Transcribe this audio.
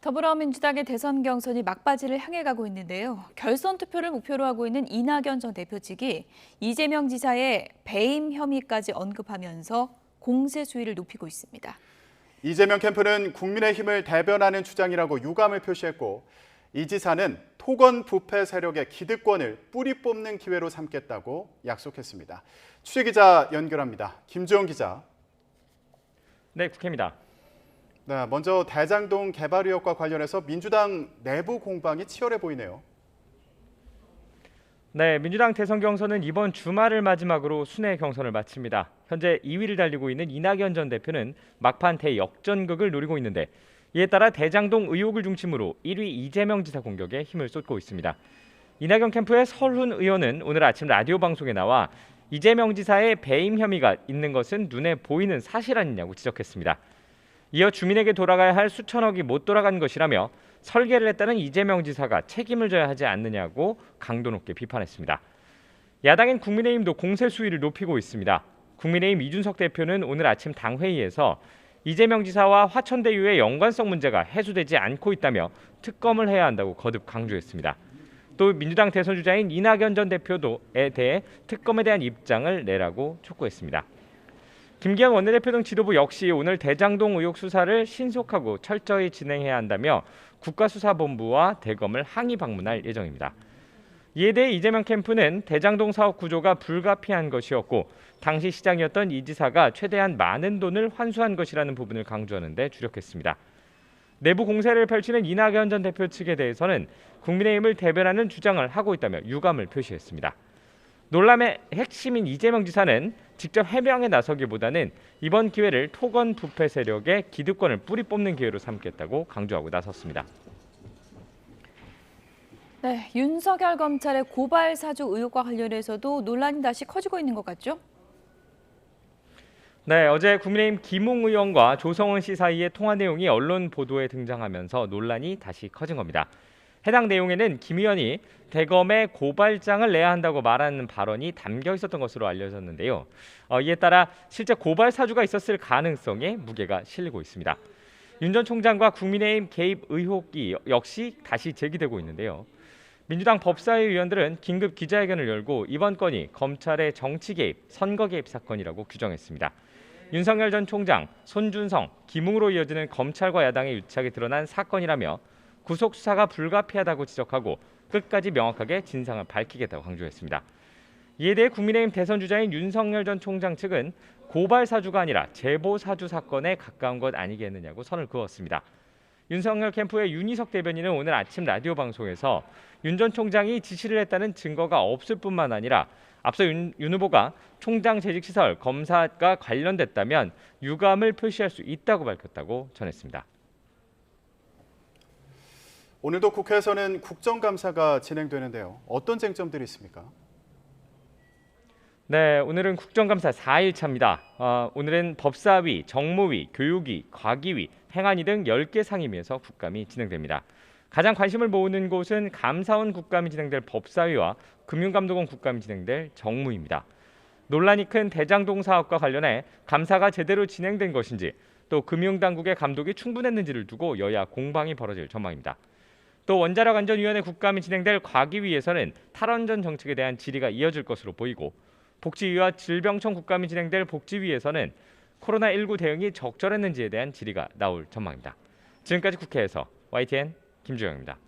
더불어민주당의 대선 경선이 막바지를 향해 가고 있는데요. 결선 투표를 목표로 하고 있는 이낙연 전 대표 측이 이재명 지사의 배임 혐의까지 언급하면서 공세 수위를 높이고 있습니다. 이재명 캠프는 국민의힘을 대변하는 주장이라고 유감을 표시했고 이 지사는 토건 부패 세력의 기득권을 뿌리 뽑는 기회로 삼겠다고 약속했습니다. 취재기자 연결합니다. 김주영 기자. 네, 국회입니다. 네, 먼저 대장동 개발 의혹과 관련해서 민주당 내부 공방이 치열해 보이네요. 네, 민주당 대선 경선은 이번 주말을 마지막으로 순회 경선을 마칩니다. 현재 2위를 달리고 있는 이낙연 전 대표는 막판 대역전극을 노리고 있는데 이에 따라 대장동 의혹을 중심으로 1위 이재명 지사 공격에 힘을 쏟고 있습니다. 이낙연 캠프의 설훈 의원은 오늘 아침 라디오 방송에 나와 이재명 지사의 배임 혐의가 있는 것은 눈에 보이는 사실 아니냐고 지적했습니다. 이어 주민에게 돌아가야 할 수천억이 못 돌아간 것이라며 설계를 했다는 이재명 지사가 책임을 져야 하지 않느냐고 강도 높게 비판했습니다. 야당인 국민의힘도 공세 수위를 높이고 있습니다. 국민의힘 이준석 대표는 오늘 아침 당회의에서 이재명 지사와 화천대유의 연관성 문제가 해소되지 않고 있다며 특검을 해야 한다고 거듭 강조했습니다. 또 민주당 대선 주자인 이낙연 전 대표도에 대해 특검에 대한 입장을 내라고 촉구했습니다. 김기현 원내대표 등 지도부 역시 오늘 대장동 의혹 수사를 신속하고 철저히 진행해야 한다며 국가수사본부와 대검을 항의 방문할 예정입니다. 이에 대해 이재명 캠프는 대장동 사업 구조가 불가피한 것이었고 당시 시장이었던 이 지사가 최대한 많은 돈을 환수한 것이라는 부분을 강조하는 데 주력했습니다. 내부 공세를 펼치는 이낙연 전 대표 측에 대해서는 국민의힘을 대변하는 주장을 하고 있다며 유감을 표시했습니다. 논란의 핵심인 이재명 지사는 직접 해명에 나서기보다는 이번 기회를 토건 부패 세력의 기득권을 뿌리 뽑는 기회로 삼겠다고 강조하고 나섰습니다. 네, 윤석열 검찰의 고발 사주 의혹과 관련해서도 논란이 다시 커지고 있는 것 같죠? 네, 어제 국민의힘 김웅 의원과 조성은 씨 사이의 통화 내용이 언론 보도에 등장하면서 논란이 다시 커진 겁니다. 해당 내용에는 김 의원이 대검에 고발장을 내야 한다고 말하는 발언이 담겨 있었던 것으로 알려졌는데요. 이에 따라 실제 고발 사주가 있었을 가능성에 무게가 실리고 있습니다. 윤 전 총장과 국민의힘 개입 의혹이 역시 다시 제기되고 있는데요. 민주당 법사위 의원들은 긴급 기자회견을 열고 이번 건이 검찰의 정치 개입, 선거 개입 사건이라고 규정했습니다. 윤석열 전 총장, 손준성, 김웅으로 이어지는 검찰과 야당의 유착이 드러난 사건이라며 구속 수사가 불가피하다고 지적하고 끝까지 명확하게 진상을 밝히겠다고 강조했습니다. 이에 대해 국민의힘 대선 주자인 윤석열 전 총장 측은 고발 사주가 아니라 제보 사주 사건에 가까운 것 아니겠느냐고 선을 그었습니다. 윤석열 캠프의 윤희석 대변인은 오늘 아침 라디오 방송에서 윤 전 총장이 지시를 했다는 증거가 없을 뿐만 아니라 앞서 윤 후보가 총장 재직 시설 검사가 관련됐다면 유감을 표시할 수 있다고 밝혔다고 전했습니다. 오늘도 국회에서는 국정감사가 진행되는데요. 어떤 쟁점들이 있습니까? 네, 오늘은 국정감사 4일차입니다. 오늘은 법사위, 정무위, 교육위, 과기위, 행안위 등 10개 상임위에서 국감이 진행됩니다. 가장 관심을 모으는 곳은 감사원 국감이 진행될 법사위와 금융감독원 국감이 진행될 정무위입니다. 논란이 큰 대장동 사업과 관련해 감사가 제대로 진행된 것인지 또 금융당국의 감독이 충분했는지를 두고 여야 공방이 벌어질 전망입니다. 또 원자력안전위원회 국감이 진행될 과기위에서는 탈원전 정책에 대한 질의가 이어질 것으로 보이고 복지위와 질병청 국감이 진행될 복지위에서는 코로나19 대응이 적절했는지에 대한 질의가 나올 전망입니다. 지금까지 국회에서 YTN 김주영입니다.